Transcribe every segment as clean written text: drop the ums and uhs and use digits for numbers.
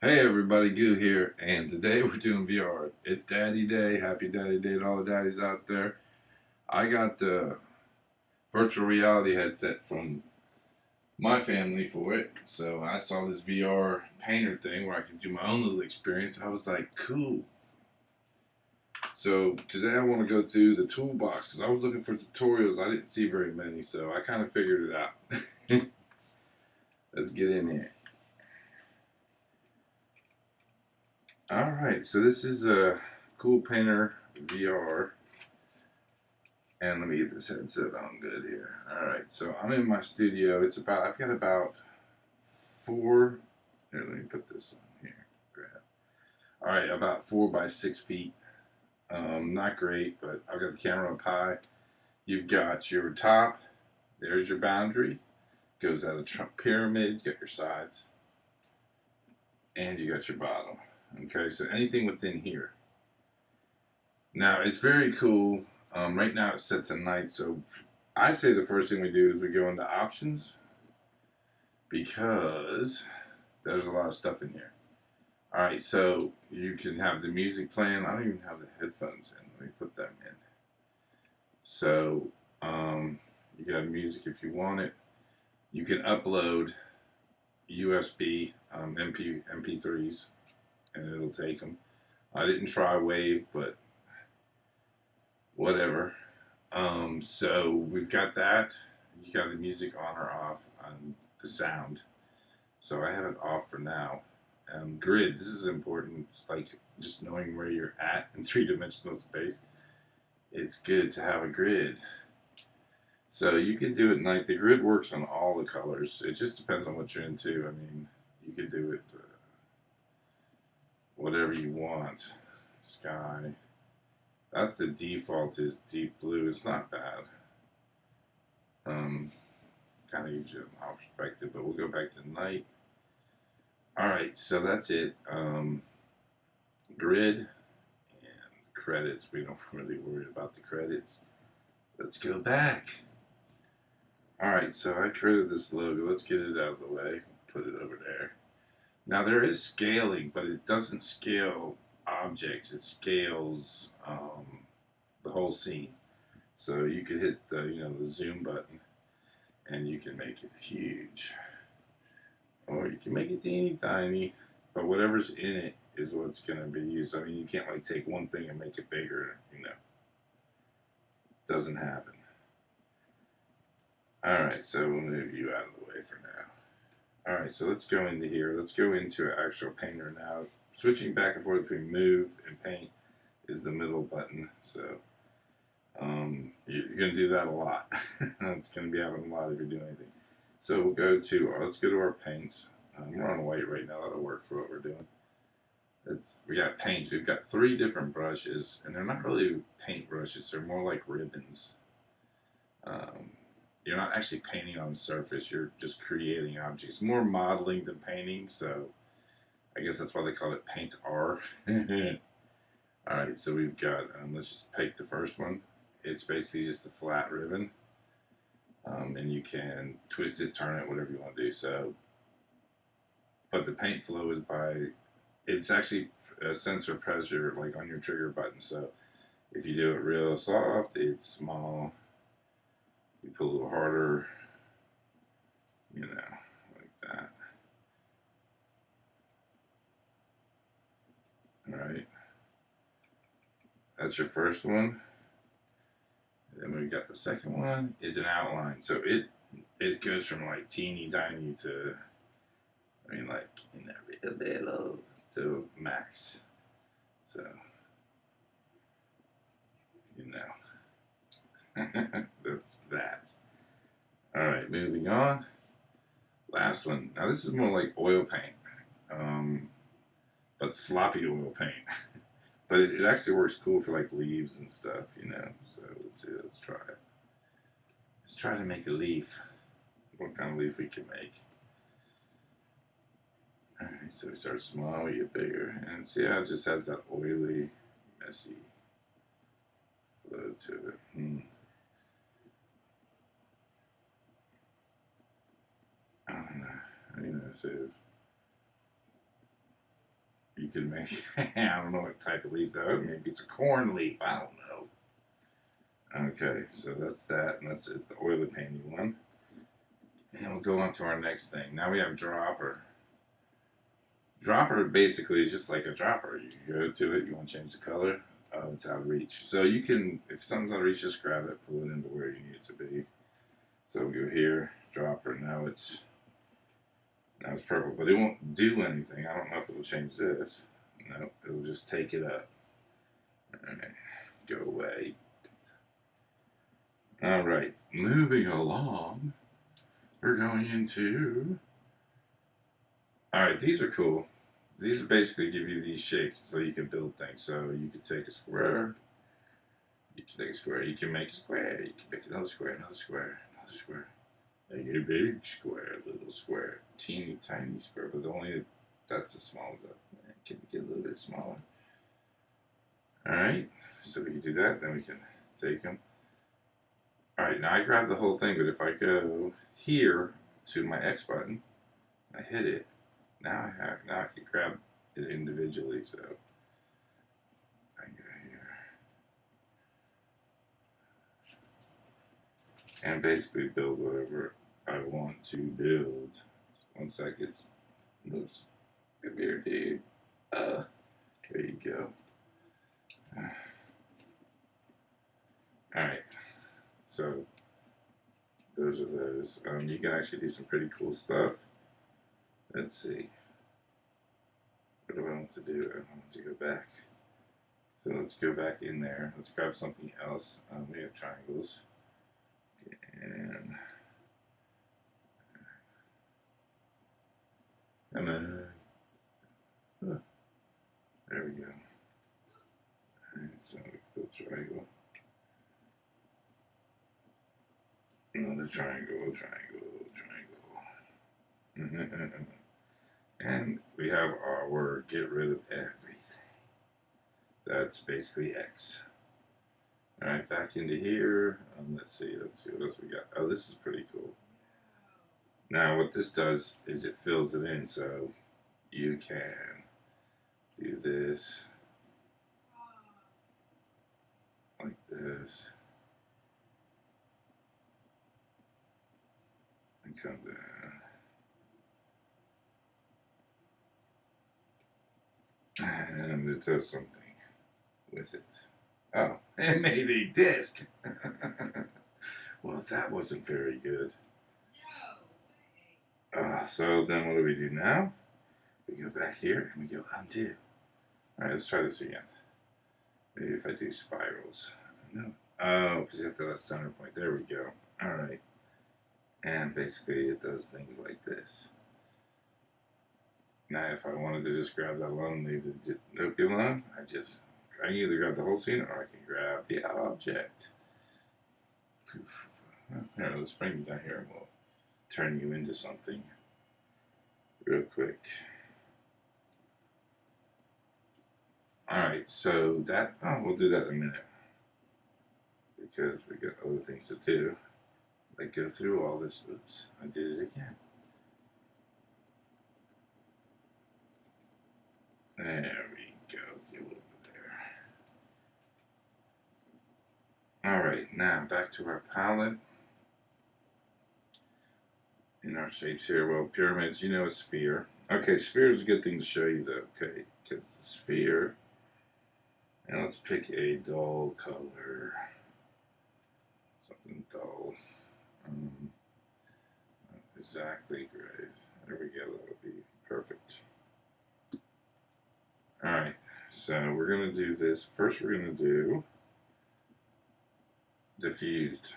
Hey everybody, Goo here, and today we're doing VR. It's Daddy Day. Happy Daddy Day to all the daddies out there. I got the virtual reality headset from my family for it, so I saw this VR Paintr thing where I could do my own little experience. I was like, cool. So today I want to go through the toolbox because I was looking for tutorials. I didn't see very many, so I kind of figured it out. Let's get in here. Alright, so this is a cool Paintr VR. And let me get this headset on good here. Alright, so I'm in my studio. I've got about four, here, let me put this on here. Grab. Alright, about 4 by 6 feet. Not great, but I've got the camera up high. You've got your top, there's your boundary. Goes out a pyramid, you got your sides, and you got your bottom. Okay, so anything within here. Now, it's very cool. Right now it's set to night, so I say the first thing we do is we go into options because there's a lot of stuff in here. Alright, so you can have the music playing. I don't even have the headphones in. Let me put them in. So, you can have music if you want it. You can upload USB MP3s and it'll take them. I didn't try Wave, but whatever. So we've got that. You got the music on or off on the sound. So I have it off for now. Grid, this is important. It's like just knowing where you're at in three-dimensional space. It's good to have a grid. So you can do it night. The grid works on all the colors. It just depends on what you're into. I mean, you can do it whatever you want. Sky. That's the default is deep blue. It's not bad. Kind of gives you an perspective, but we'll go back to night. Alright, so that's it. Grid and credits. We don't really worry about the credits. Let's go back. Alright, so I created this logo. Let's get it out of the way. Put it over there. Now there is scaling, but it doesn't scale objects. It scales the whole scene. So you could hit the zoom button and you can make it huge. Or you can make it teeny tiny, but whatever's in it is what's going to be used. I mean, you can't like take one thing and make it bigger, Doesn't happen. Alright, so we'll move you out of the way for now. Alright, so let's go into here. Let's go into actual Paintr now. Switching back and forth between move and paint is the middle button, so you're going to do that a lot. It's going to be happening a lot if you're doing anything. So we'll go to, let's go to our paints. We're on white right now. That'll work for what we're doing. We got paints. We've got 3 different brushes, and they're not really paint brushes. They're more like ribbons. You're not actually painting on the surface. You're just creating objects. More modeling than painting, so I guess that's why they call it Paintr. Alright, so we've got, let's just pick the first one. It's basically just a flat ribbon. And you can twist it, turn it, whatever you want to do. So, but the paint flow is it's actually a sensor pressure like on your trigger button. So if you do it real soft, it's small. You put a little harder, like that. Alright. That's your first one. Then we got the second one is an outline. So it goes from like teeny tiny to, like real little to max. So, that's that. Alright, moving on. Last one. Now this is more like oil paint. But sloppy oil paint. But it actually works cool for like leaves and stuff, So let's see, let's try it. Let's try to make a leaf. What kind of leaf we can make. Alright, so we start small, we get bigger. And see how it just has that oily, messy flow to it. I don't know. So you can make, I don't know what type of leaf though, maybe it's a corn leaf, I don't know. Okay, so that's that, and that's it, the oily painting one. And we'll go on to our next thing. Now we have dropper. Dropper basically is just like a dropper. You go to it, you want to change the color, it's out of reach. So you can, if something's out of reach, just grab it, pull it into where you need it to be. So we go here, dropper, now it's purple, but it won't do anything. I don't know if it'll change this. No, it'll just take it up. Alright, go away. Alright, moving along, we're going into... Alright, these are cool. These basically give you these shapes so you can build things. So you can take a square, you can make a square, you can make another square, another square, another square. Make a big square, little square, teeny tiny square, but that's the smallest. It can get a little bit smaller. Alright, so we can do that, then we can take them. Alright, now I grab the whole thing, but if I go here to my X button, I hit it, now I can grab it individually, so I go here. And basically build whatever I want to build. Once that gets, oops, come here, dude. There you go. Alright, so those are those. You can actually do some pretty cool stuff. Let's see. What do I want to do? I want to go back. So let's go back in there. Let's grab something else. We have triangles. And there we go. Alright, so we build triangle. Another triangle, triangle. And we have our get rid of everything. That's basically X. Alright, back into here. Let's see what else we got. Oh, this is pretty cool. Now what this does is it fills it in, so you can do this like this and come down, and it does something with it. Oh, it made a disc. Well, that wasn't very good. So then what do we do now? We go back here and we go undo. Alright, let's try this again. Maybe if I do spirals. No. Oh, because you have to have that center point. There we go. Alright. And basically it does things like this. Now if I wanted to just grab that alone and leave the note alone, I can either grab the whole scene or I can grab the object. Poof. Here, let's bring you down here and we'll turn you into something real quick. Alright, so that, we'll do that in a minute. Because we got other things to do. Like go through all this. Oops, I did it again. There we go, get over there. Alright, now back to our palette. In our shapes here, well, pyramids, you know a sphere. Okay, sphere is a good thing to show you though, okay, because it's a sphere. And let's pick a dull color. Something dull. Not exactly gray. There we go, that'll be perfect. Alright, so we're going to do this. First we're going to do diffused.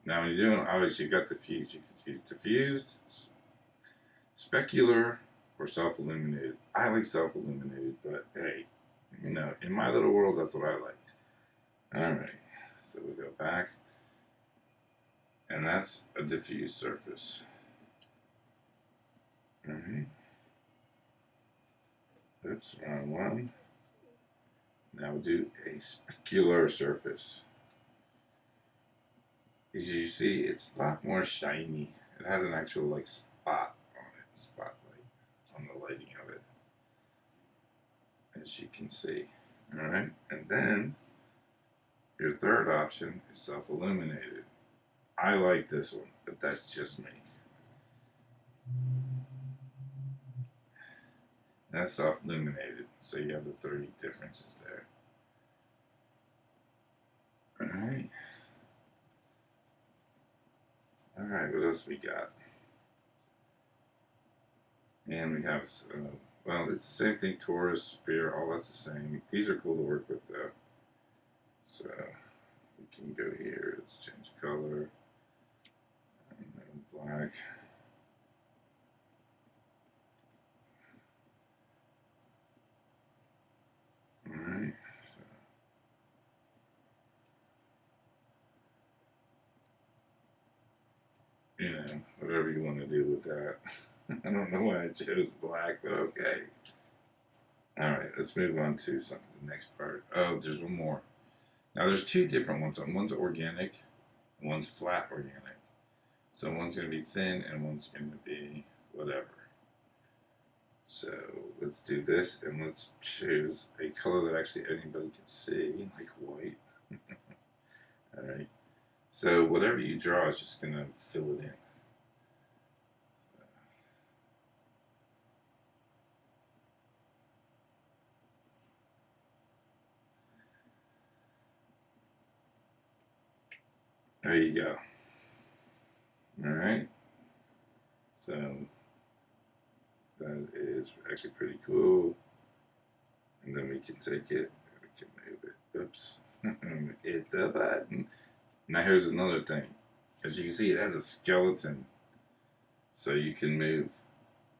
Now when you're doing, obviously you've got diffused. You can use diffused, specular, or self-illuminated. I like self-illuminated, but hey, you know, in my little world, that's what I like. Alright, so we go back, and that's a diffused surface. Alright. Oops, wrong one. Now we'll do a specular surface. As you see, it's a lot more shiny. It has an actual like spot on it, spotlight on the lighting of it. as you can see. Alright, and then your third option is self-illuminated. I like this one, but that's just me. That's self-illuminated, so you have the 3 differences there. Alright. Alright, what else we got? And we have, well, it's the same thing, torus, sphere, all that's the same. These are cool to work with though. So, we can go here, let's change color. And then black. Alright. So, you know, whatever you want to do with that. I don't know why I chose black, but okay. Alright, let's move on to the next part. Oh, there's one more. Now there's 2 different ones. One's organic and one's flat organic. So one's going to be thin and one's going to be whatever. So let's do this and let's choose a color that actually anybody can see, like white. Alright. So whatever you draw is just going to fill it in. There you go. Alright. So that is actually pretty cool. And then we can take it, we can move it. Oops. Hit the button. Now here's another thing. As you can see, it has a skeleton. So you can move,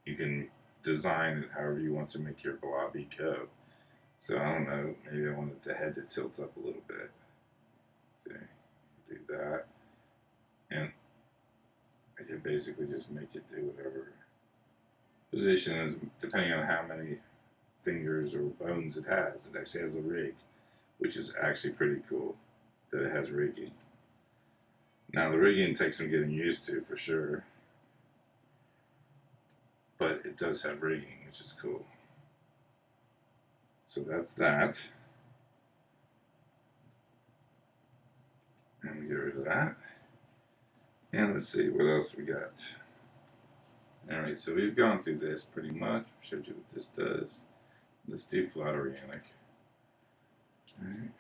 you can design it however you want to make your blobby go. So I don't know, maybe I wanted the head to tilt up a little bit. See, do that. And I can basically just make it do whatever position is, depending on how many fingers or bones it has. It actually has a rig, which is actually pretty cool that it has rigging. Now the rigging takes some getting used to for sure, but it does have rigging, which is cool. So that's that. And we get rid of that. And let's see what else we got. Alright, so we've gone through this pretty much. Showed you what this does. Let's do flat organic. Alright.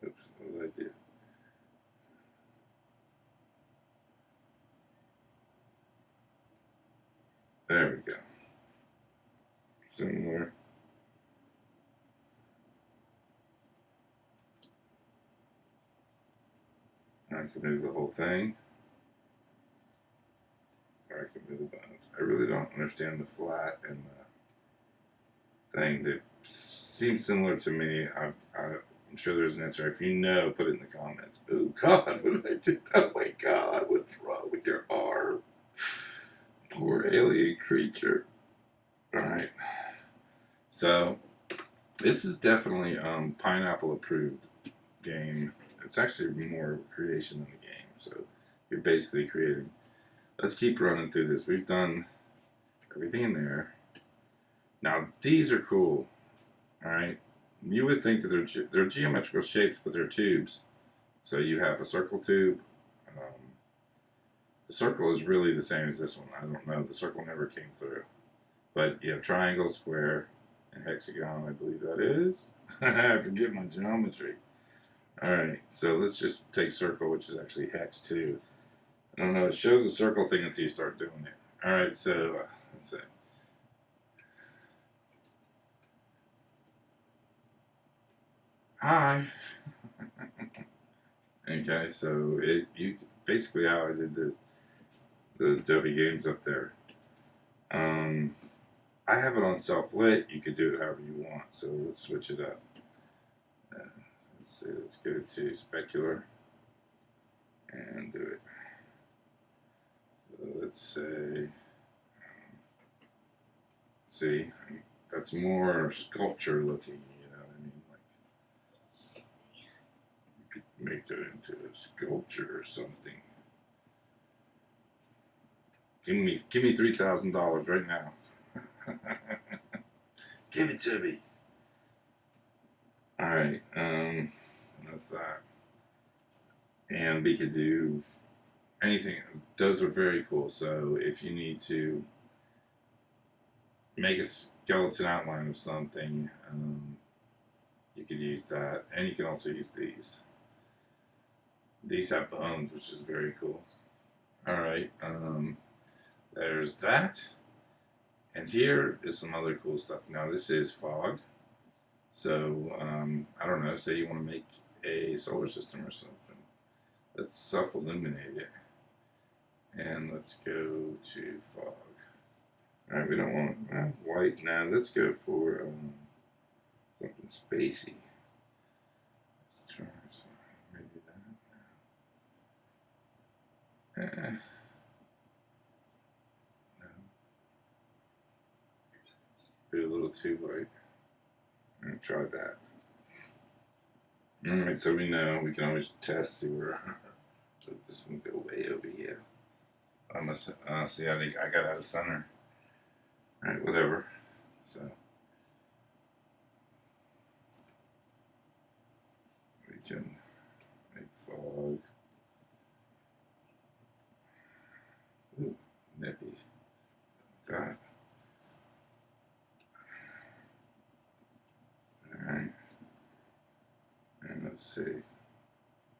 Oops, what did I do? There we go. Similar. I can move the whole thing. Or I can move the buttons. I really don't understand the flat and the thing. That seems similar to me. I'm sure there's an answer. If you know, put it in the comments. Oh God, what did I do? Oh my God, what's wrong with your arm? Poor alien creature. Alright. So, this is definitely Pineapple approved game. It's actually more creation than the game. So, you're basically creating. Let's keep running through this. We've done everything in there. Now, these are cool. Alright. You would think that they're geometrical shapes, but they're tubes. So you have a circle tube. The circle is really the same as this one. I don't know. The circle never came through. But you have triangle, square, and hexagon, I believe that is. I forget my geometry. Alright, so let's just take circle, which is actually hex too. I don't know, it shows the circle thing until you start doing it. Alright, so let's see. Hi! Okay, so you basically how I did the Adobe games up there. I have it on self-lit. You could do it however you want. So let's switch it up. Let's see. Let's go to specular and do it. So let's say, see, that's more sculpture looking. You know what I mean? Like you could make that into a sculpture or something. Give me $3,000 right now. Give it to me. All right. That's that. And we could do anything. Those are very cool. So if you need to make a skeleton outline of something, you could use that, and you can also use these. These have bones, which is very cool. All right. There's that. And here is some other cool stuff. Now, this is fog. So, I don't know, say you want to make a solar system or something. Let's self-illuminate it. And let's go to fog. Alright, we don't want white. Now, let's go for something spacey. Let's try maybe that. No. Be a little too white. I'm going to try that. Alright, so we know we can always test, see where this one go way over here. I must see I got out of center. Alright, whatever. So we can make fog. Ooh, nippy. Got it. Alright. And let's see.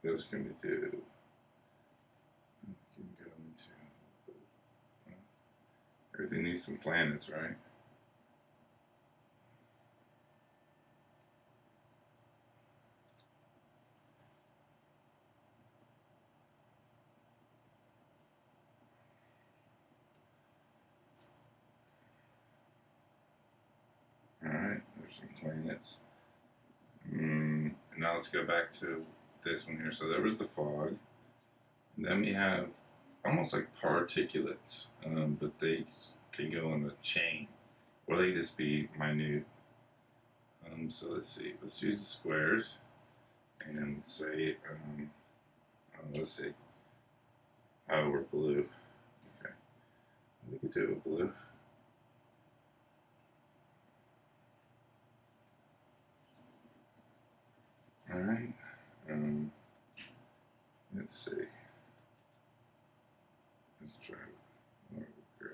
What else can we do? We can go into. Everything needs some planets, right? Alright, there's some planets. Now let's go back to this one here. So there was the fog. And then we have almost like particulates, but they can go in a chain, or they just be minute. So let's see. Let's use the squares and say, let's see. Oh, we're blue. Okay, we could do it blue. All right. Let's see. Let's try more gray.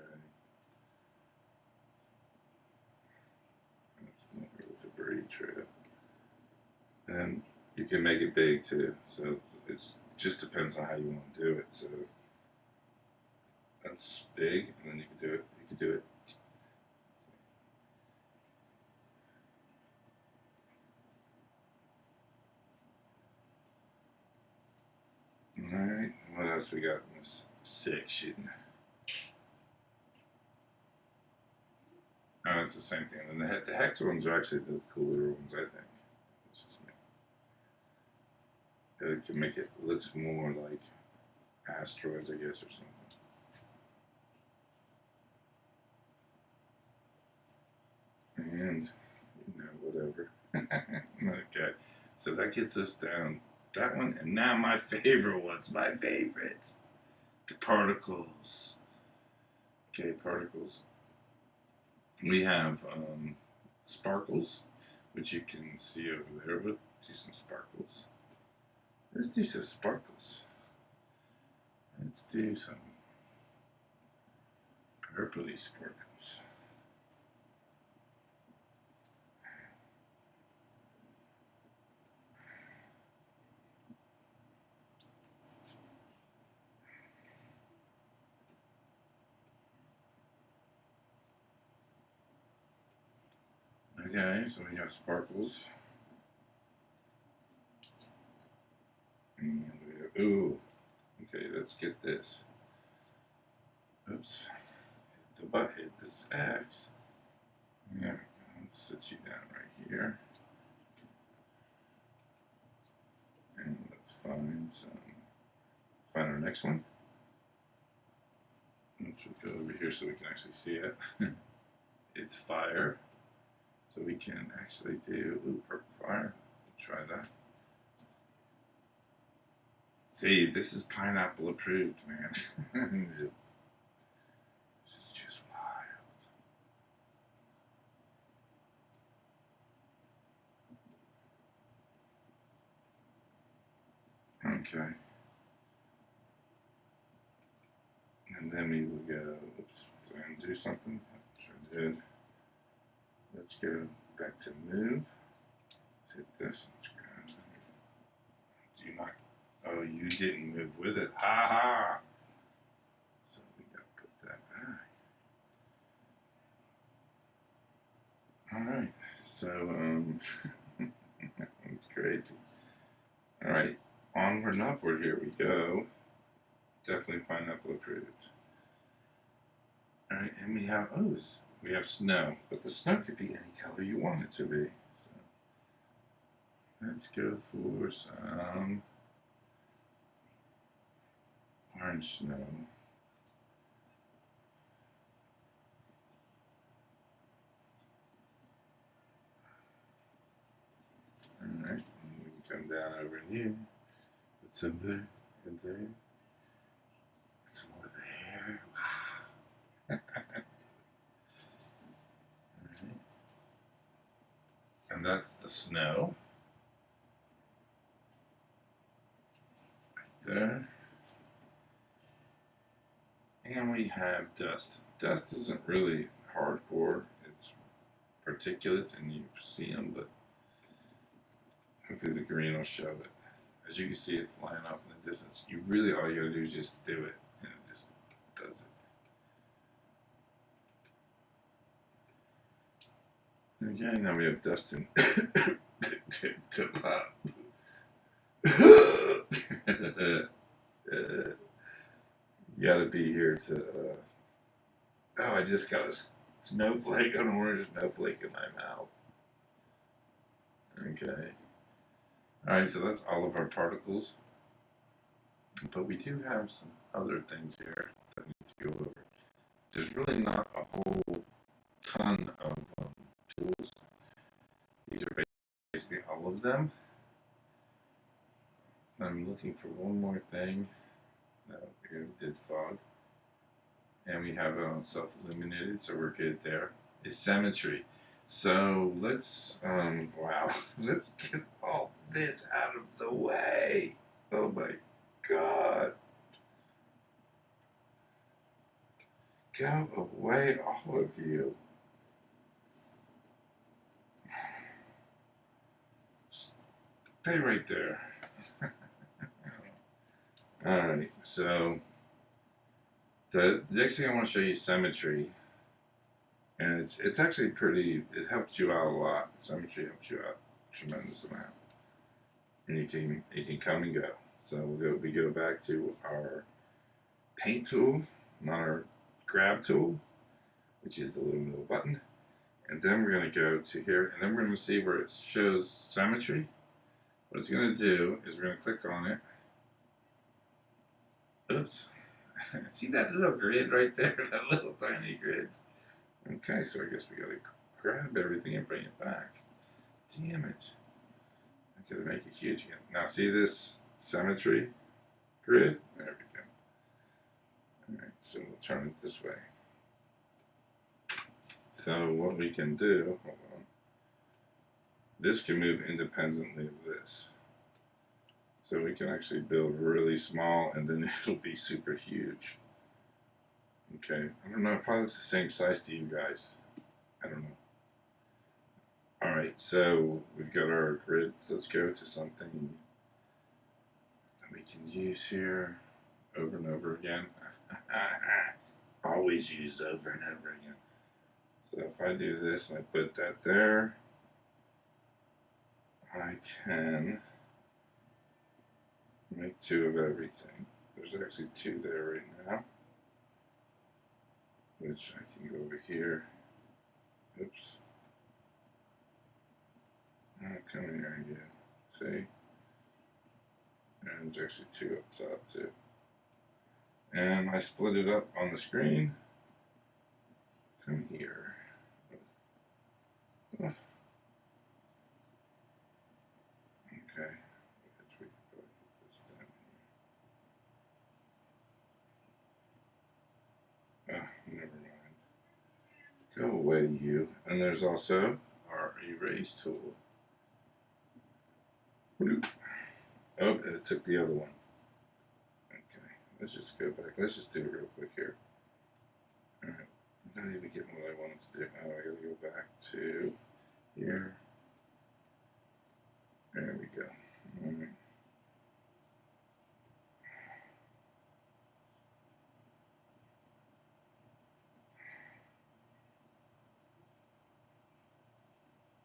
That's more of a debris trail. And you can make it big too. So it just depends on how you want to do it. So that's big, and then you can do it. You can do it. Alright, what else we got in this section? Oh, it's the same thing. And the hex ones are actually the cooler ones, I think. It's just me. It can make it looks more like asteroids, I guess, or something. And, whatever. Okay, so that gets us down that one, and now my favorite ones, my favorites, the particles. Okay, particles. We have sparkles, which you can see over there. We'll do some sparkles. Let's do some sparkles. Let's do some purpley sparkles. Okay, so we have sparkles. And we have, ooh, okay, let's get this. Oops, hit this X. Yeah, let's sit you down right here. And let's find our next one. Let's go over here so we can actually see it. It's fire. So we can actually do purple fire. Try that. See, this is pineapple approved, man. Okay. And then we will go, oops, did I undo something? Sure did. Let's go back to move. Let's hit this. Let's go. Do not, oh, you didn't move with it. Ha ha! So we gotta put that back. Alright, so, it's crazy. Alright, onward and upward, here we go. Definitely pineapple approved. Alright, and we have, we have snow, but the snow could be any color you want it to be. So, let's go for some orange snow. Alright, we can come down over here. Put some there and there. Some more there. Wow. Alright. And that's the snow. Right there. And we have dust. Dust isn't really hardcore. It's particulates and you see them, but hopefully the green will show it. As you can see it flying off in the distance, all you gotta do is just do it, and it just does it. Okay, now we have Dustin. You gotta be here to, oh, I just got a snowflake, an orange snowflake in my mouth. Okay. Alright, so that's all of our particles. But we do have some other things here that we need to go over. There's really not a whole ton of tools. These are basically all of them. I'm looking for one more thing. No, we did fog. And we have it on self-illuminated, so we're good there. It's Symmetry. So let's, wow, let's get all this out of the way. Oh my God. Go away, all of you. Stay right there. Alright, so the next thing I want to show you is Symmetry. And it's actually pretty, it helps you out a lot. Symmetry helps you out a tremendous amount. And you can come and go. So we go back to our paint tool, not our grab tool, which is the little middle button. And then we're going to go to here, and then we're going to see where it shows Symmetry. What it's going to do is we're going to click on it. Oops. See that little grid right there? That little tiny grid. Okay, so I guess we gotta grab everything and bring it back. Damn it. I gotta make it huge again. Now see this Symmetry grid? There we go. Alright, so we'll turn it this way. So what we can do, hold on. This can move independently of this. So we can actually build really small and then it'll be super huge. Okay, I don't know, it probably looks the same size to you guys. I don't know. Alright, so we've got our grid. Let's go to something that we can use here over and over again. Always use over and over again. So if I do this and I put that there, I can make two of everything. There's actually two there right now. Which I can go over here. Oops. Come here again. See? And there's actually two up top too. And I split it up on the screen. Come here. Oh. Okay. Never mind. Go away, you. And there's also our erase tool. Oh, and it took the other one. Let's just go back. Let's just do it real quick here. Alright. I'm not even getting what I wanted to do. Now I gotta go back to here. There we go. Alright.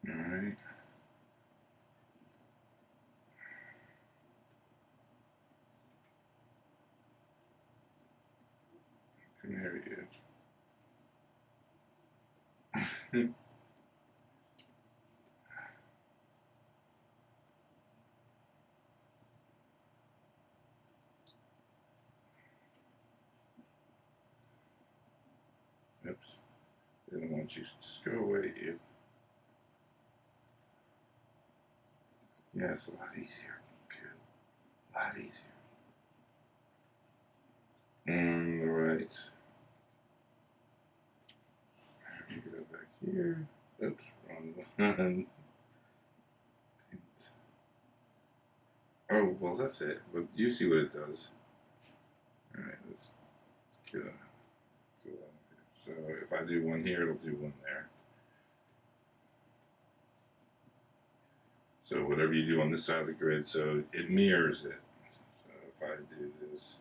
Alright. There he is. Oops. Didn't want you to just go away, you. Yeah, it's a lot easier. Good. A lot easier. Alright. Let me go back here. Oops, wrong one. Oh, well, that's it. But you see what it does. Alright, let's get a. So if I do one here, it'll do one there. So whatever you do on this side of the grid, so it mirrors it. So if I do this.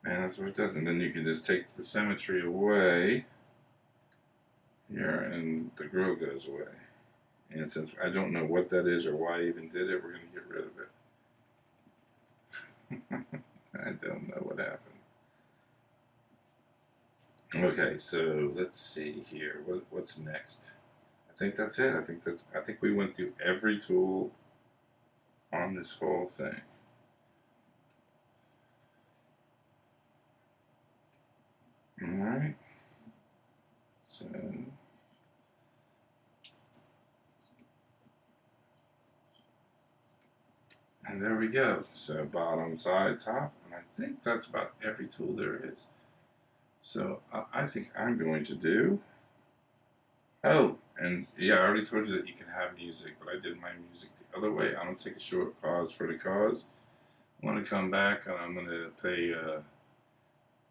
And that's what it does. And then you can just take the symmetry away here and the grill goes away. And since I don't know what that is or why I even did it, we're going to get rid of it. I don't know what happened. Okay, so let's see here. What's next? I think that's it. I think we went through every tool on this whole thing. Alright. So and there we go. So bottom, side, top, and I think that's about every tool there is. So I think I'm going to do. Oh, and yeah, I already told you that you can have music, but I did my music the other way. I'm gonna take a short pause for the cause. I'm gonna come back and I'm gonna play a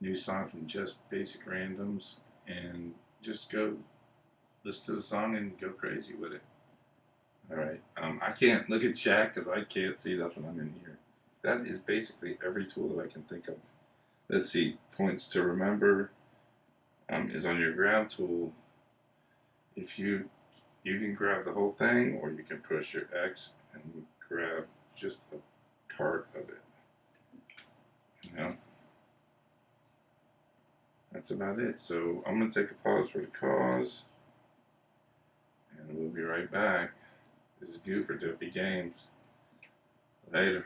new song from Just Basic Randoms and just go listen to the song and go crazy with it. Alright, I can't look at chat because I can't see nothing I'm in here. That is basically every tool that I can think of. Let's see, points to remember is on your grab tool. If you can grab the whole thing or you can push your X and grab just a part of it. You know? That's about it. So I'm going to take a pause for the cause and we'll be right back. This is Goo for Dopey Games. Later.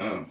Oh.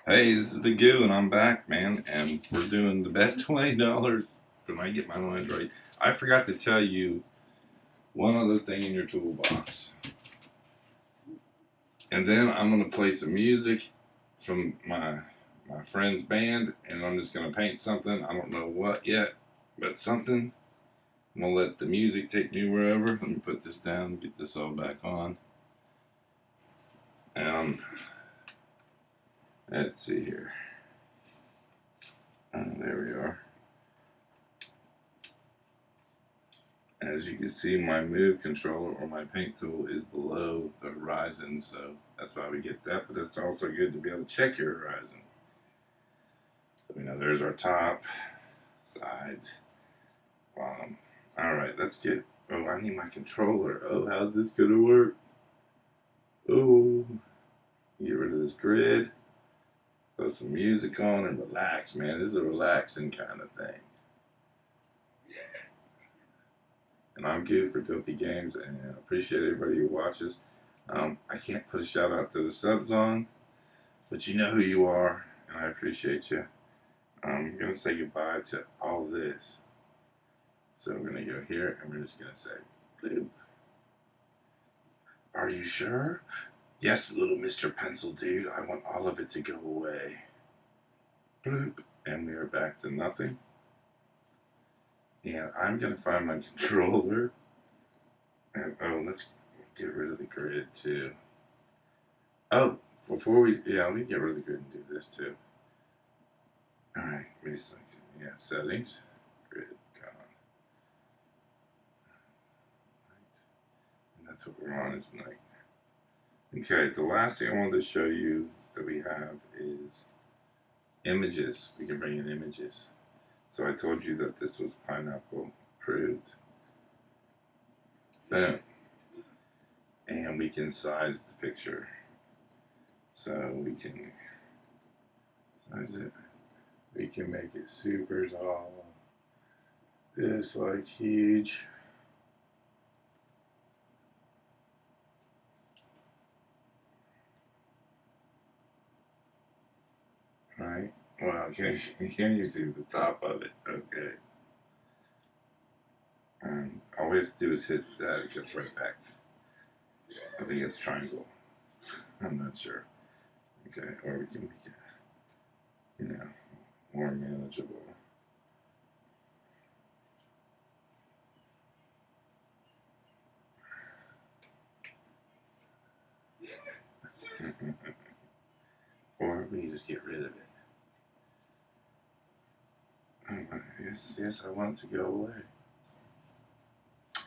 Hey, this is the Goo, and I'm back, man, and we're doing the best $20 when I get my lines right. I forgot to tell you one other thing in your toolbox. And then I'm going to play some music from my friend's band, and I'm just going to paint something. I don't know what yet, but something. I'm going to let the music take me wherever. Let me put this down and get this all back on. Let's see here. There we are. As you can see, my move controller or my paint tool is below the horizon, so that's why we get that, but it's also good to be able to check your horizon. So we know there's our top, sides, bottom. Alright, let's get, oh, I need my controller. Oh, how's this gonna work? Oh, get rid of this grid, throw some music on and relax, man. This is a relaxing kind of thing. And I'm Goo for Guilty Games, and I appreciate everybody who watches. I can't put a shout out to the subs on, but you know who you are, and I appreciate you. I'm going to say goodbye to all this. So we're going to go here, and we're just going to say, bloop. Are you sure? Yes, little Mr. Pencil Dude, I want all of it to go away. Bloop. And we are back to nothing. And I'm going to find my controller. And, oh, let's get rid of the grid, too. Oh, before we get rid of the grid and do this, too. Alright, wait a second. Yeah, settings. Grid, gone. And that's what we're on, is night. Okay, the last thing I wanted to show you that we have is images. We can bring in images. So I told you that this was pineapple approved. Boom. And we can size the picture. So we can size it. We can make it super tall. This like huge. Right? Wow, can you see the top of it? Okay. And all we have to do is hit that, it gets right back. I think it's triangle. I'm not sure. Okay, or we can make it, you know, more manageable. Or we can just get rid of it. Yes, I want it to go away.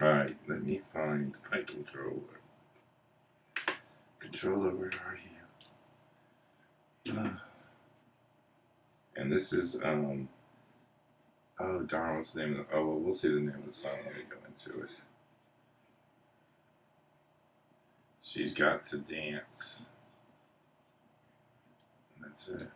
Alright, let me find my controller. Controller, where are you? And this is, oh darn, what's the name of the, oh, well, we'll see the name of the song when we go into it. She's Got to Dance. And that's it.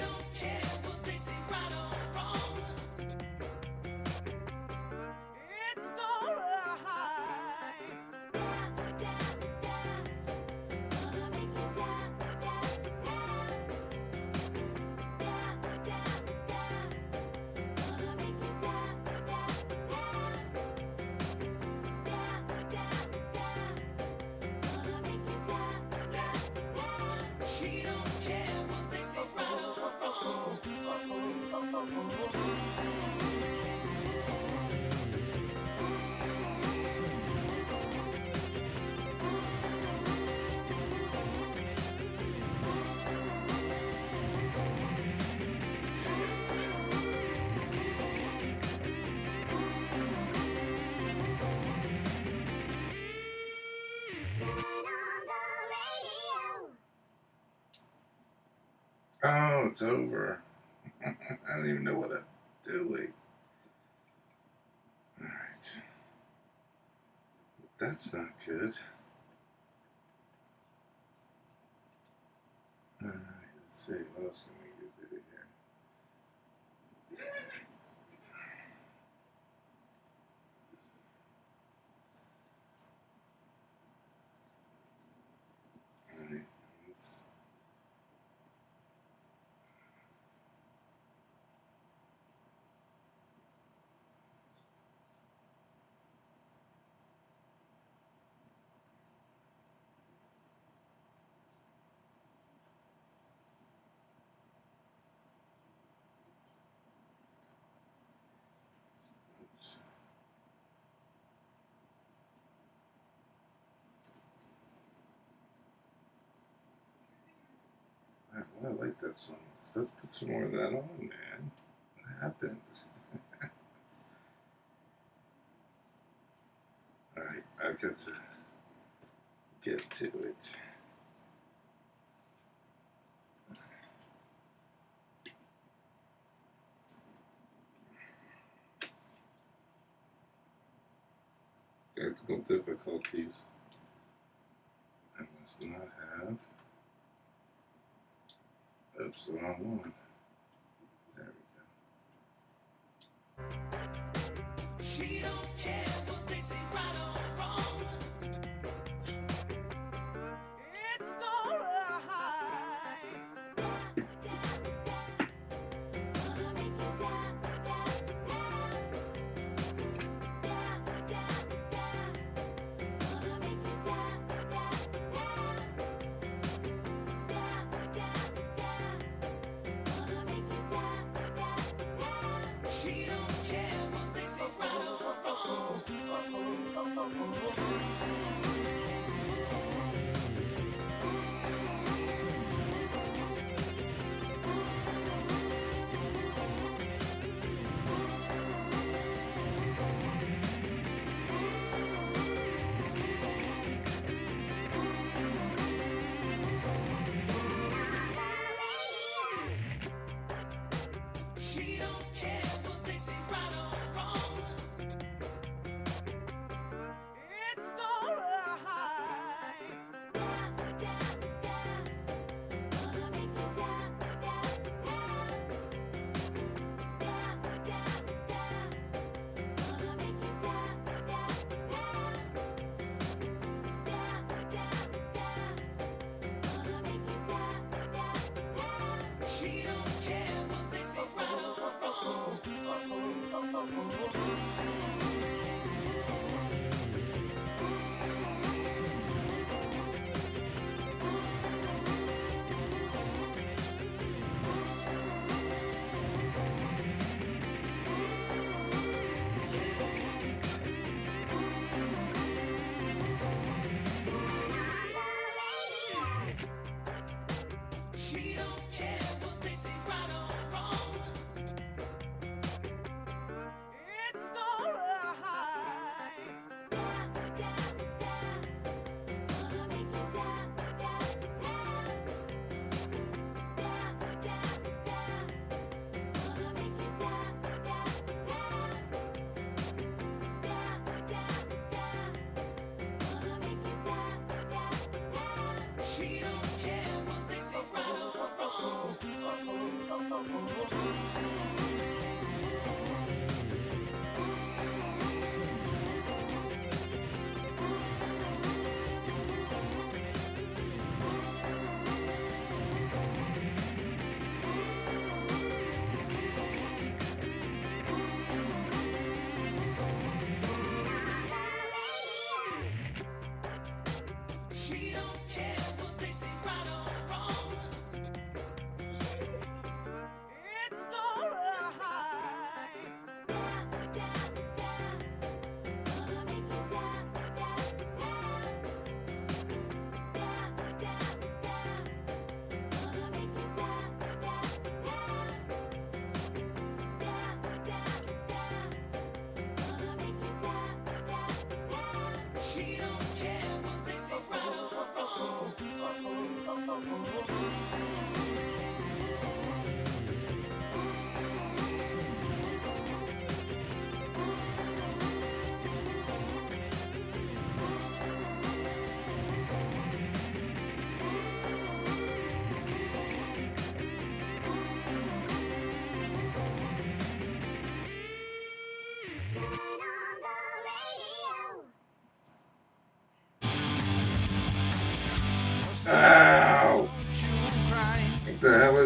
don't care what they say, right or wrong. It's alright. Dance, dance, dance. Gonna make you dance, dance, dance. Dance, dance, dance. Gonna make you dance, dance, dance. Dance, dance, dance. Gonna make you dance, dance, dance. She don't care what they say, right or wrong. Turn on the radio. Oh, it's over. I don't even know what I'm doing. Alright. That's not good. Alright, let's see. What else can we do here? Alright. Oops. Well, I like that song. Let's put some more of that on, man. What happened? Alright, I've got to get to it. Technical difficulties. I must not have. Oops, the wrong one. There we go. She don't care what they say, right or wrong. It's alright. Dance, dance, dance. Gonna make you dance, dance, dance. Dance, dance, dance. Gonna make you dance, dance, dance. Dance, dance, dance. Gonna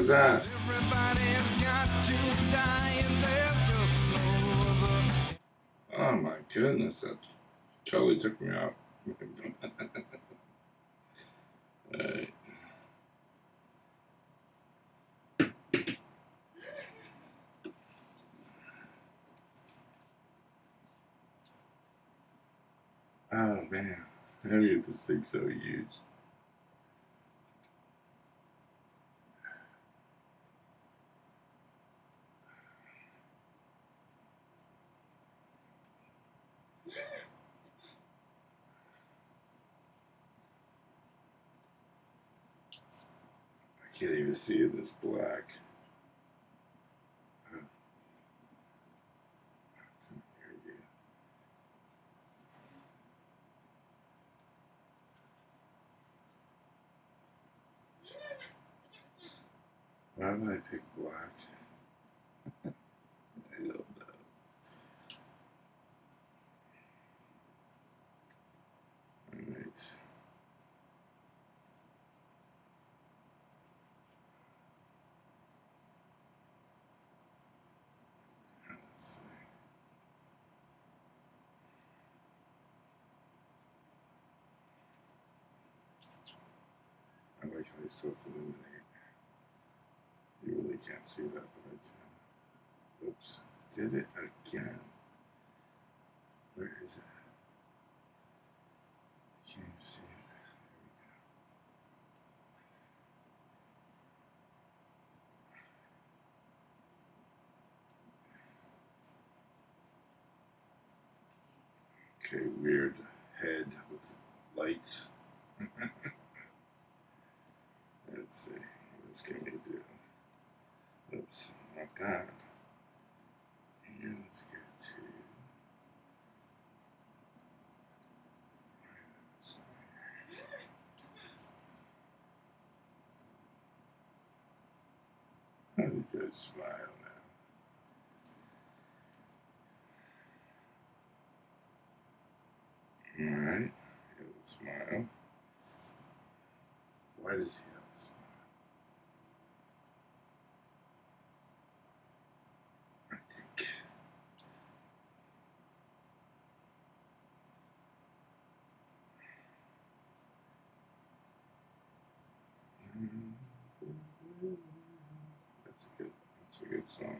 was that? Everybody's got to die and there's just no other. Oh my goodness, that totally took me off. Alright. Oh man, how do you get this thing so huge? I can't even see in this black. Oh. Here we go. Why would I pick black? I don't know. Alright. Let's see. I like how it's self-illuminate. You really can't see that, but I can. Oops. Did it again. Where is it? Can't even see it. There we go. Okay, weird head with lights. Let's see. What else can we do? Oops, not that. And let's get to. How do you guys smile now? Alright, he'll smile. Why does he have a smile? I think. That's a good song.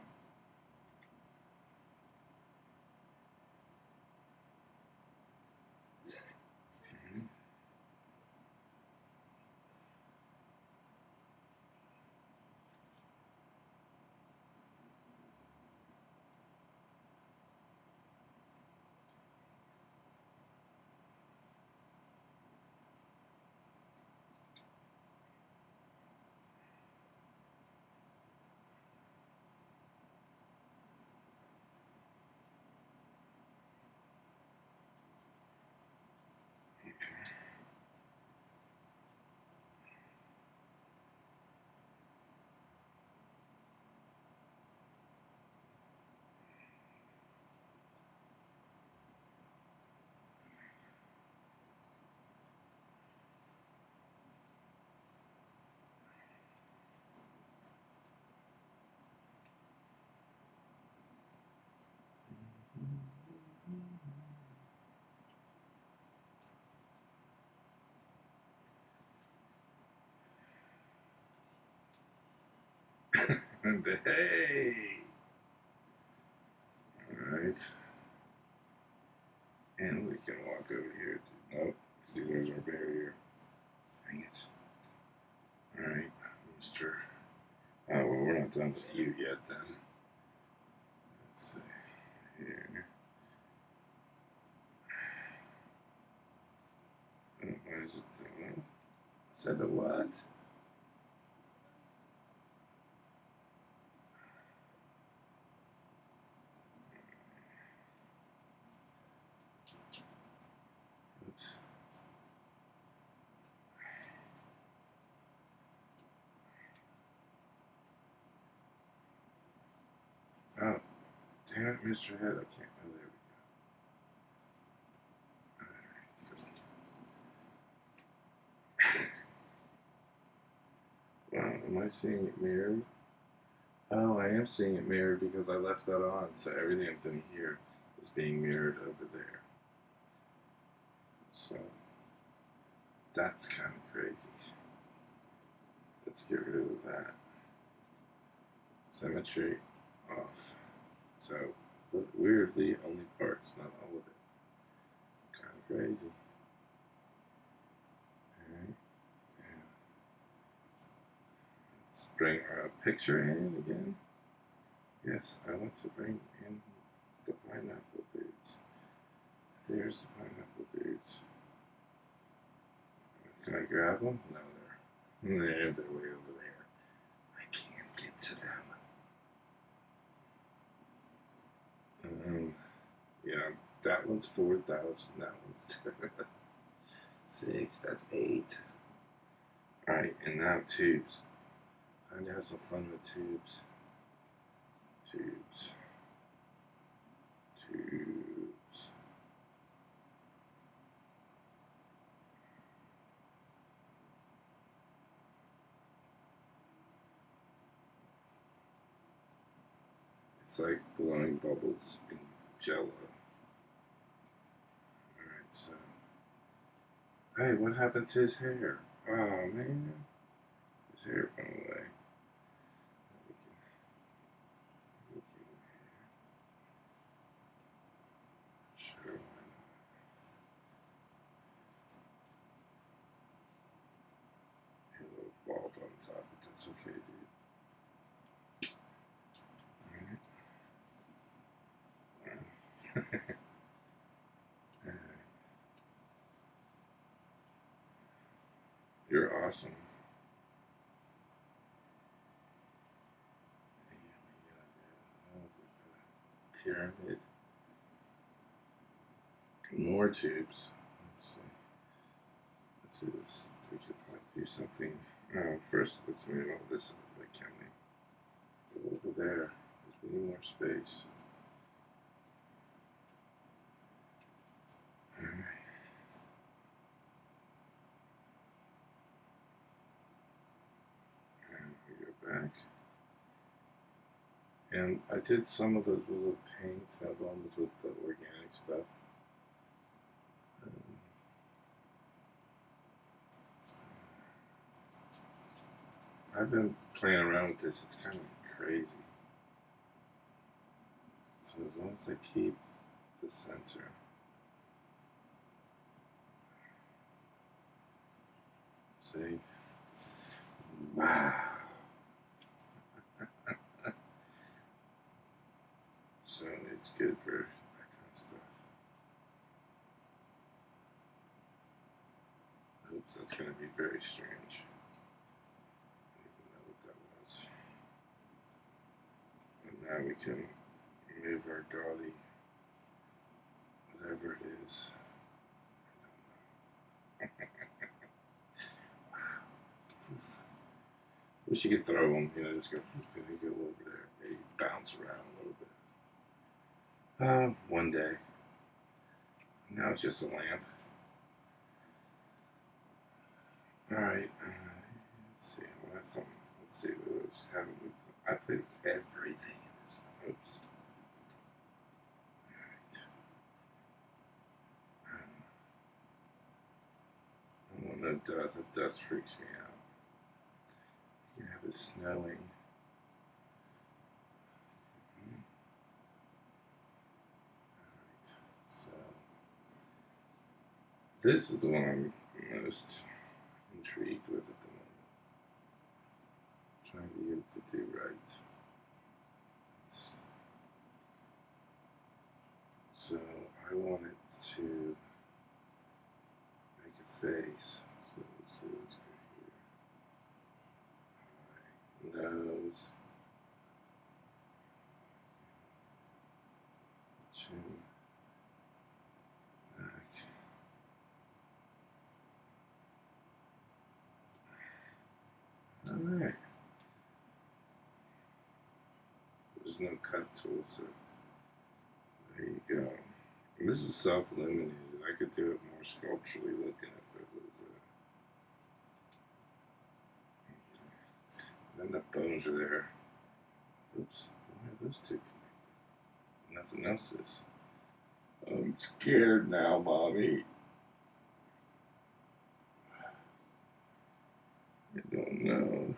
Okay. And hey! Alright. And we can walk over here. Nope, because there's our barrier. Dang it. Alright, Mr. Oh, well, we're not done with you yet then. Let's see. Here. Oh, what is it doing? Is that the what? Oops. Oh, damn it, Mr. Head. I can't. Oh, there we go. Alright, cool. Wow, am I I seeing it mirrored? Oh, I am seeing it mirrored because I left that on, so everything I'm doing here is being mirrored over there. So that's kind of crazy. Let's get rid of that. Symmetry off. So, but weirdly, only parts, not all of it. Kind of crazy. Alright. Let's bring our picture in again. Yes, I want to bring in the pineapple dudes. There's the pineapple dudes. Can I grab them? No, they're way over there. I can't get to them. Yeah, that one's 4,000. That one's 6. That's 8. Alright, and now tubes. Time to have some fun with tubes. Tubes. It's like blowing bubbles in Jello. Alright, so. Hey, what happened to his hair? Oh man. His hair went away. Sure, why not? A little bald on top, but that's okay, dude. You're awesome. Pyramid. More tubes. Let's see this. We could probably do something. First, let's move all this like counting. Go over there. We need more space. Alright. And we go back. And I did some of those with paints, now the ones with the organic stuff. I've been playing around with this, it's kind of crazy. So as long as I keep the center. See? Wow. So it's good for that kind of stuff. Oops, that's going to be very strange. Now we can move our gaudy, whatever it is. Wow. Wish you could throw them, just go over there, maybe bounce around a little bit. One day. Now it's just a lamp. Alright, let's see, let's see what's happening. I played everything. Oops. Alright. That dust. That dust freaks me out. You can have it snowing. Alright. So this is the one I'm most intrigued with at the moment. Trying to get it to do right. So I want it to make a face. So let's see what's good here. Nose. Chin. Back. Alright. There's no cut tool, so there you go. And this is self-illuminated. I could do it more sculpturally looking if it was Then the bones are there. Oops. Why are those two connected? Nothing else is. I'm scared now, Mommy. I don't know.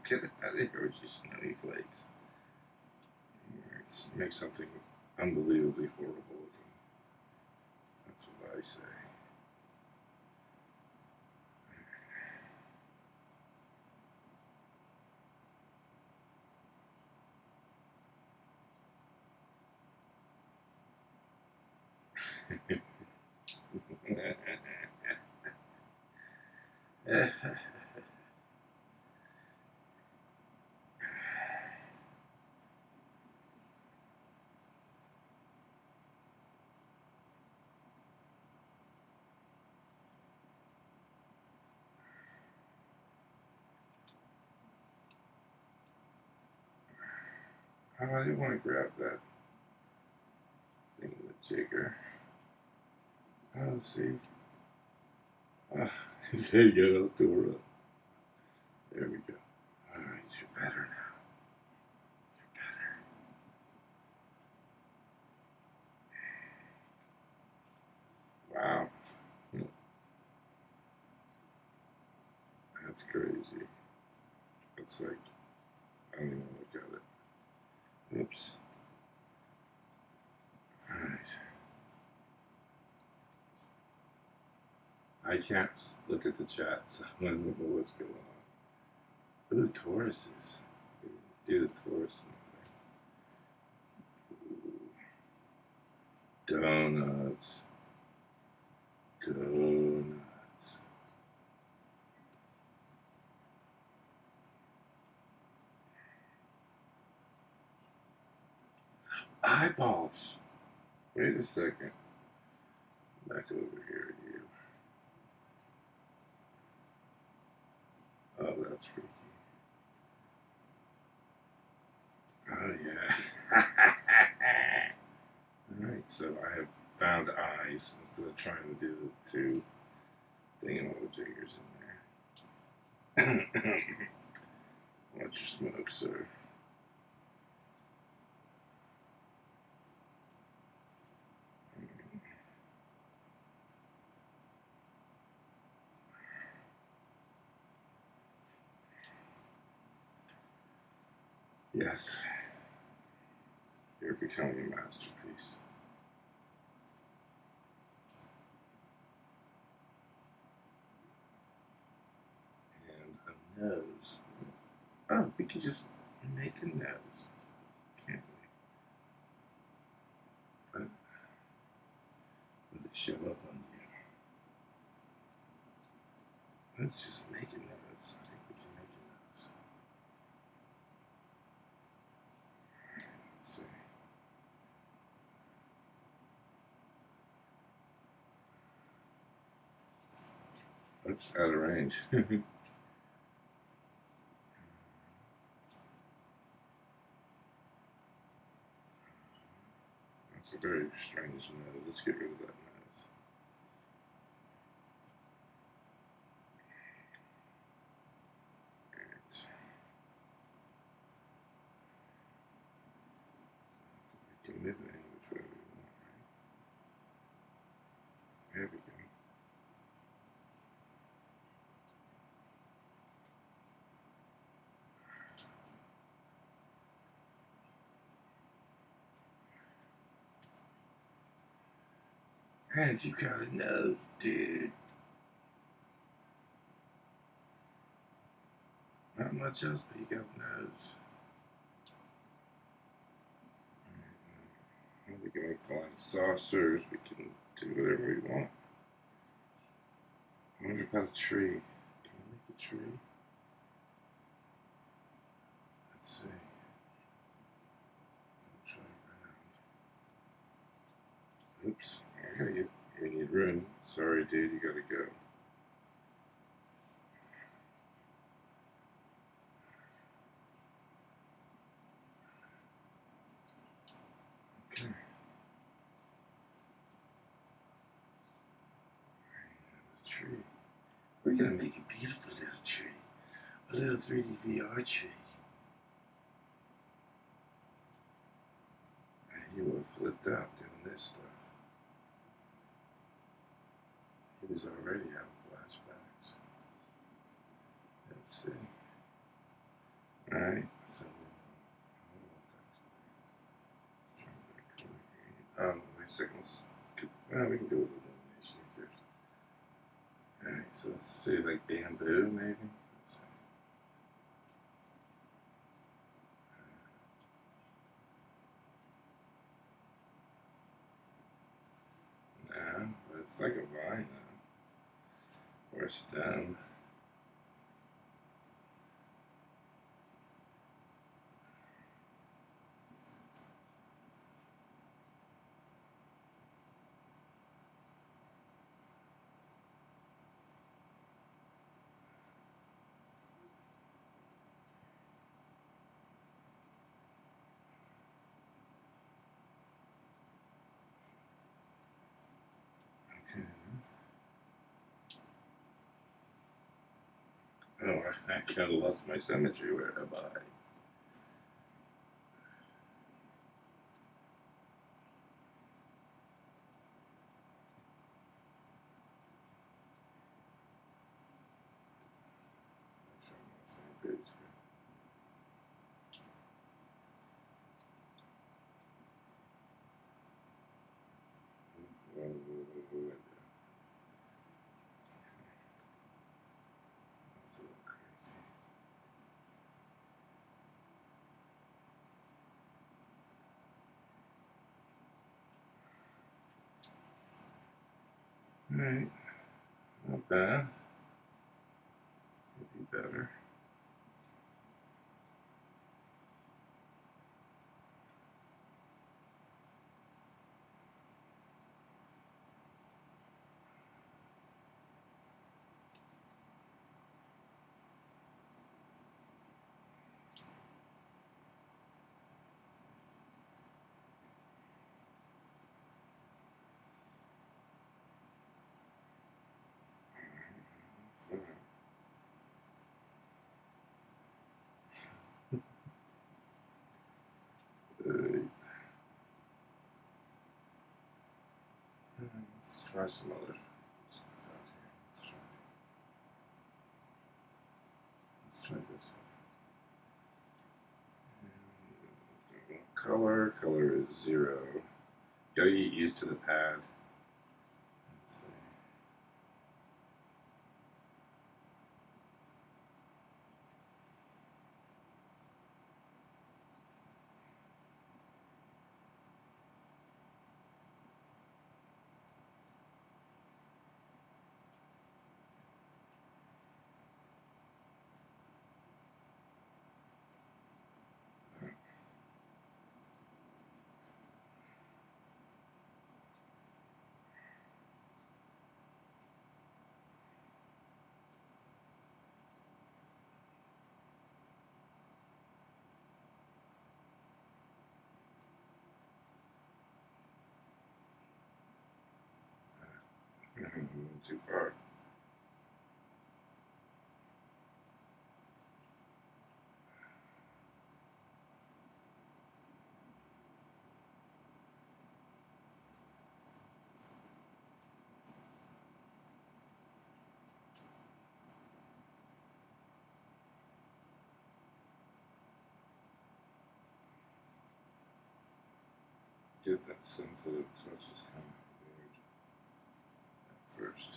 Get out of here with your snowy flakes. Let's make something unbelievably horrible looking. That's what I say. Oh, I didn't want to grab that thing with Jigger. Oh, see. Oh, his head got out door up. There we go. Alright, you're better now. You're better. Wow. That's crazy. It's like, I don't even look at it. Oops. Alright. I can't look at the chat, so I don't know what's going on. Ooh, Tauruses. Do the Taurus thing. Donuts. Donuts. Eyeballs. Wait a second. Back over here, you. Oh, that's freaky. Oh, yeah. Alright, so I have found eyes instead of trying to do the two thingamajiggers in there. Watch your smoke, sir. Yes. You're becoming a masterpiece. And a nose. Oh, we could just make a nose, can't we? But would it show up on you? Let's just make a nose. I think we can make a nose. Let's see. Oops, out of range. That's a very strange nose. Let's get rid of that nose. Alright. We can move it any which way we want, right? There we go. And you got a nose, dude. Not much else, but you got a nose. We can make flying saucers. We can do whatever we want. I wonder about a tree. Can we make a tree? Let's see. Try around. Oops. I gotta get. We need room. Sorry, dude. You gotta go. Okay. Tree. We're gonna make a beautiful little tree. A little 3D VR tree. And he would have flipped out doing this stuff. He was already having flashbacks. Let's see. Alright, so wait a second. Well, we can go with illumination first. Alright, so let's see, like bamboo, maybe? No, but it's like a vine now. Or a stem. Oh, I kind of lost my symmetry. Where am I? Alright, not bad. Could be better. Let's try some other stuff out here. Let's try this. Color is 0. Gotta get used to the pad. Let's see. Too far. Get that sensitive touch is kind of weird at first.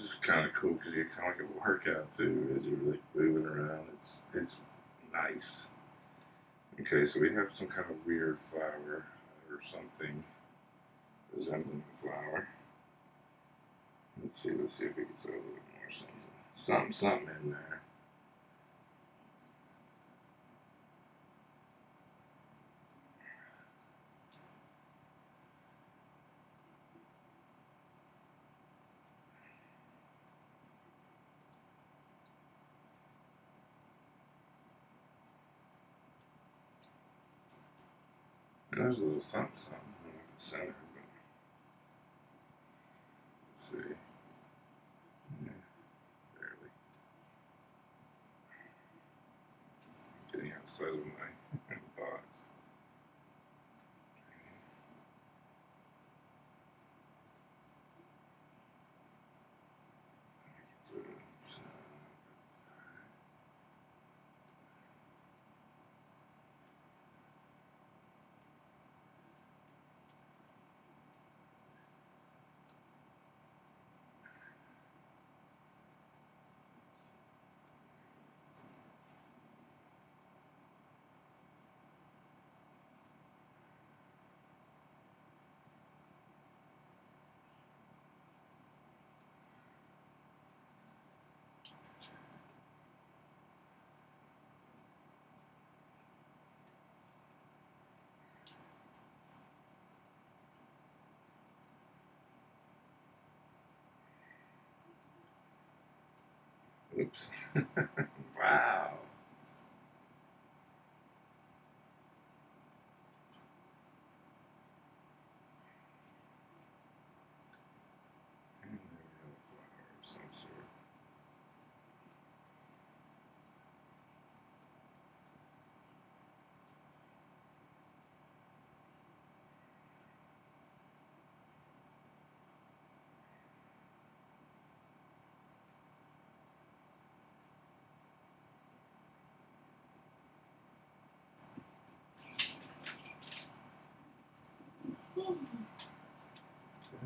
This is kind of cool because you kind of like a workout too as you're like moving around. It's nice. Okay, so we have some kind of weird flower or something resembling a flower. Let's see if we can throw a little more something in there. And there's a little something in the center, but let's see. Yeah, barely. Getting outside of my box. Oops. Wow. And there we have a flower of some sort. Okay.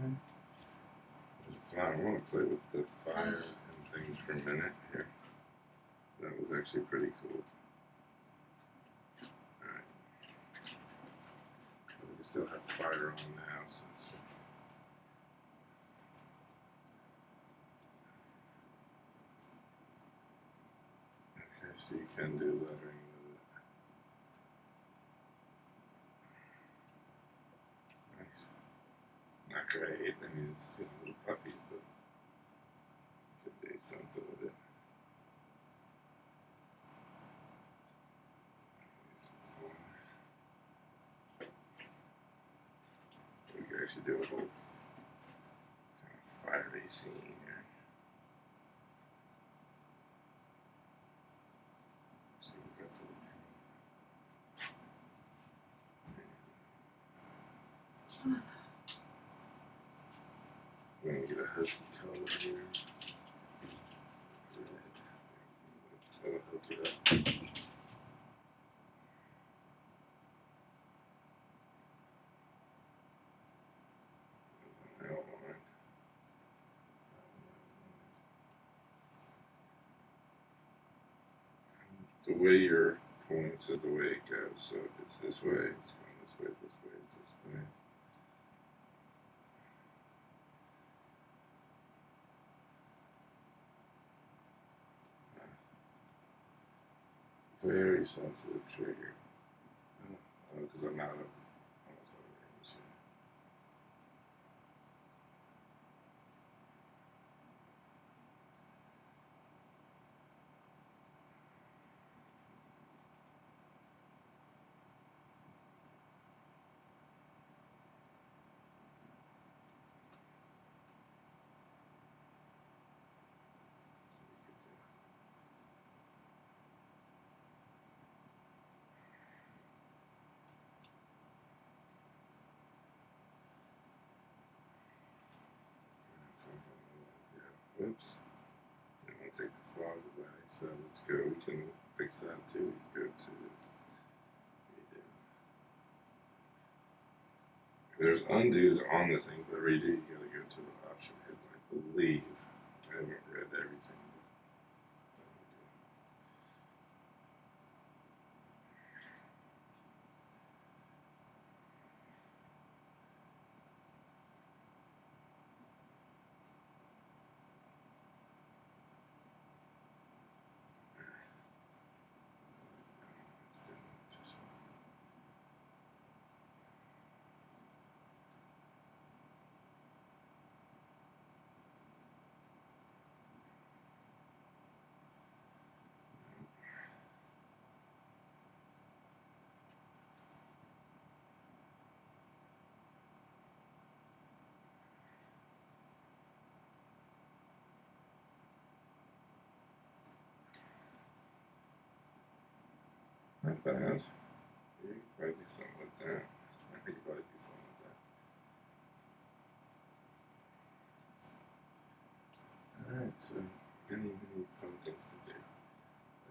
There's a flower. I want to play with the fire and things for a minute here. That was actually pretty cool. Alright. So we can still have fire on now since. Okay, so you can do lettering with it. Nice. Not great. I mean, it's a little puffy, but could do something with it. We could actually do a whole kind of fiery scene here. So we'll go for the we're gonna get a husky color here. Red. That'll hook it up. The way your points is the way it goes. So if it's this way, it's going this way, it's this way. Very sensitive trigger. Because I'm out of almost out of range here. Oops. I want to take the fog away, so let's go. We can fix that too. Go to redo. There's undos on this thing, but redo, you gotta go to the option headline, I believe. haven't read everything. Not bad. You could probably do something with that. I think you probably do something with that. Alright, so many fun things to do.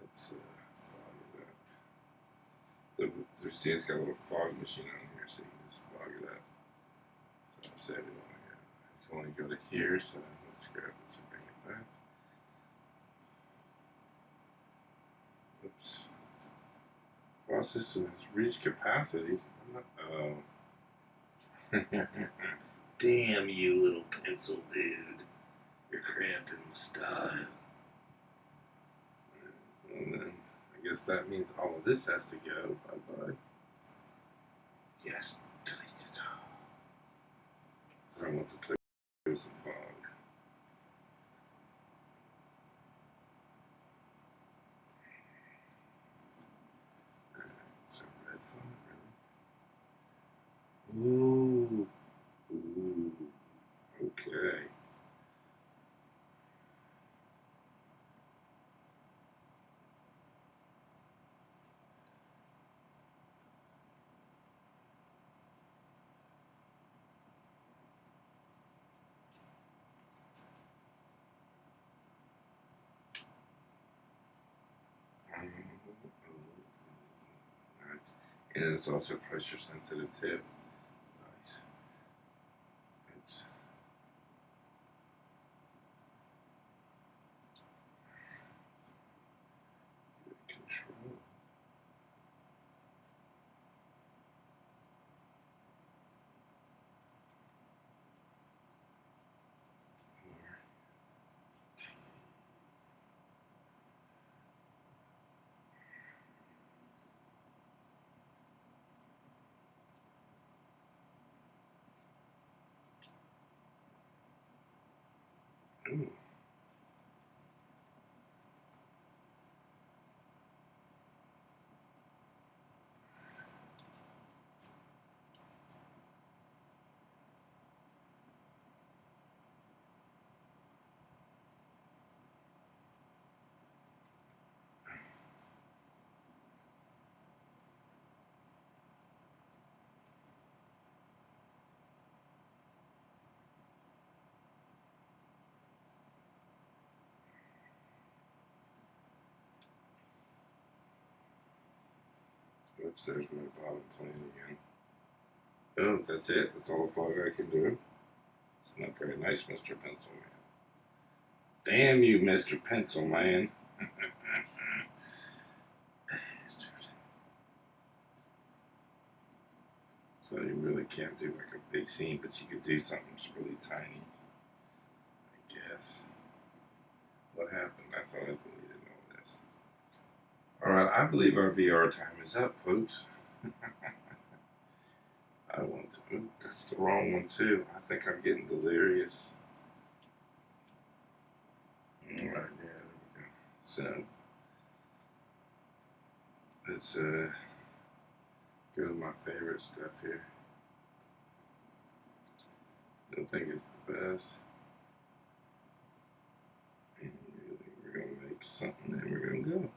Let's fog it up. See, it's got a little fog machine on here, so you can just fog it up. So I'll save it on here. I can only go to here, so let's grab this and bring it back. Oops. File system has reached capacity. Damn you, little pencil dude. You're cramping my style. And then I guess that means all of this has to go. Bye bye. Yes, delete it all. So I want to clear some fog. It's a red font, really. Ooh. Ooh. Okay. And it's also pressure sensitive too. Nice. Oops. Good control. Ooh. Oops, there's my bottom plane again. Oh, that's it? That's all the fog I can do? It's not very nice, Mr. Pencil Man. Damn you, Mr. Pencil Man. So you really can't do like a big scene, but you could do something that's really tiny, I guess. What happened? That's all I deleted all this. Alright, I believe our VR time is up, folks. I want to. Ooh, that's the wrong one, too. I think I'm getting delirious. Alright, yeah, there we go. So, let's go to my favorite stuff here. Don't think it's the best. And really, we're going to make something and we're going to go.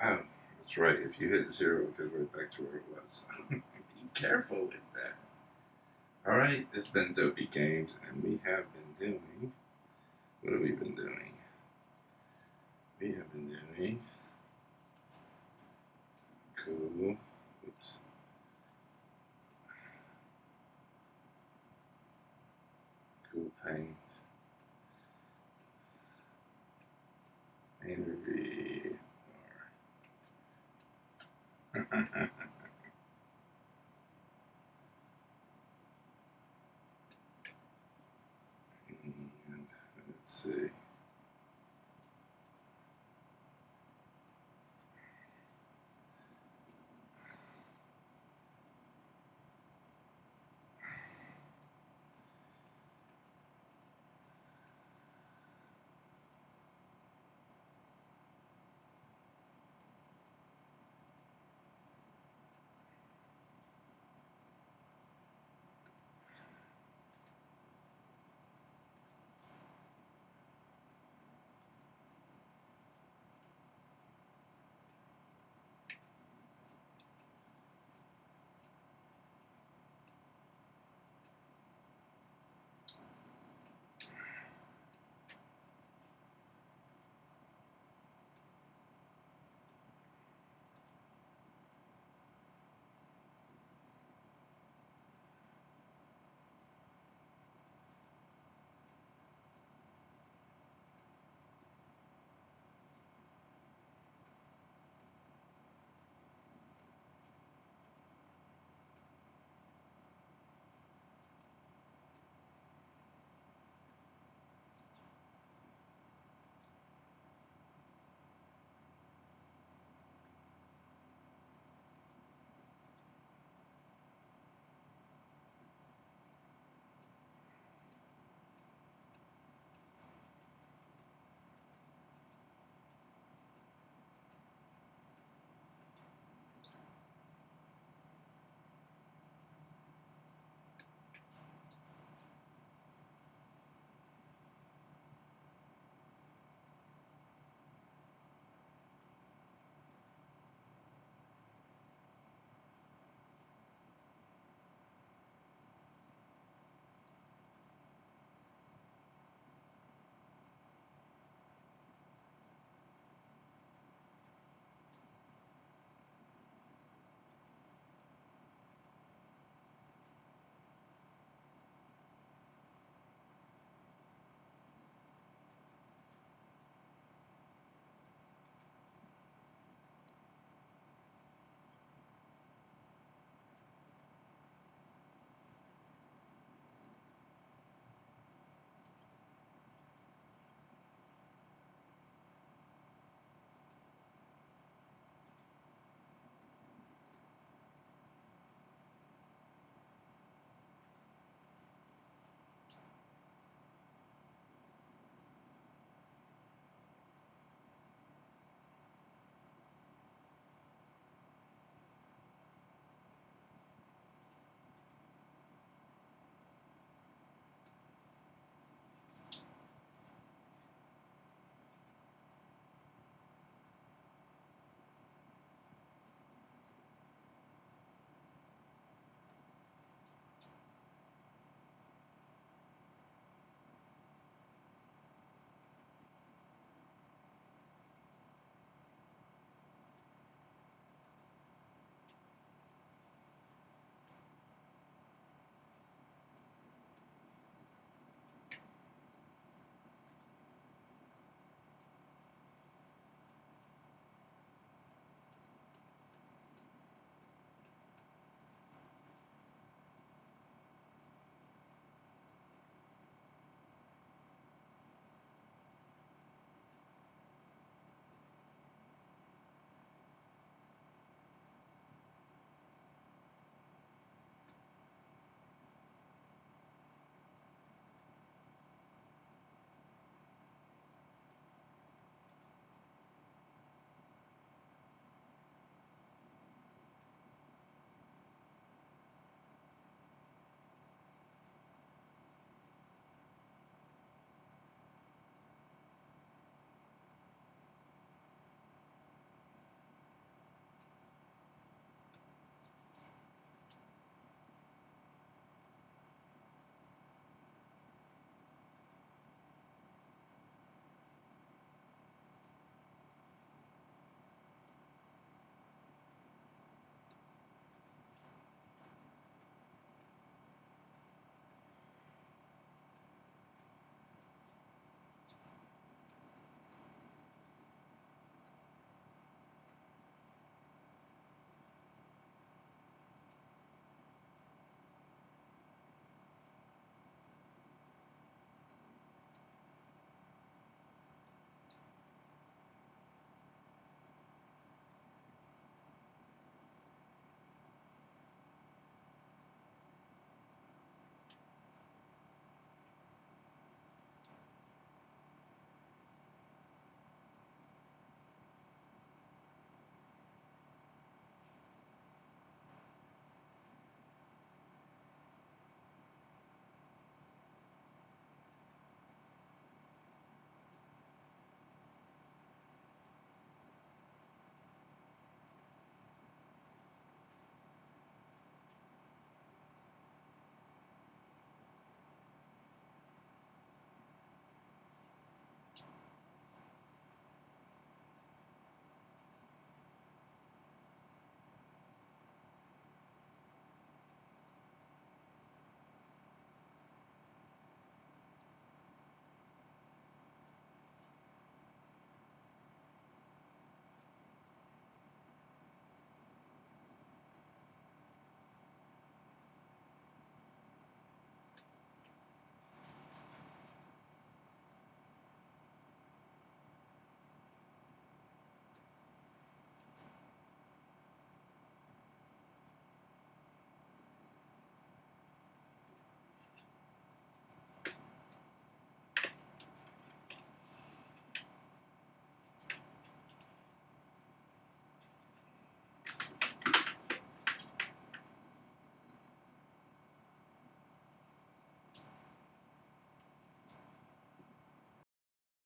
Oh, that's right. If you hit 0, it goes right back to where it was. Be careful with that. Alright, it's been Dopey Games, and we have been doing... What have we been doing? We have been doing... Cool. Oops. Cool Paint. Paintr VR.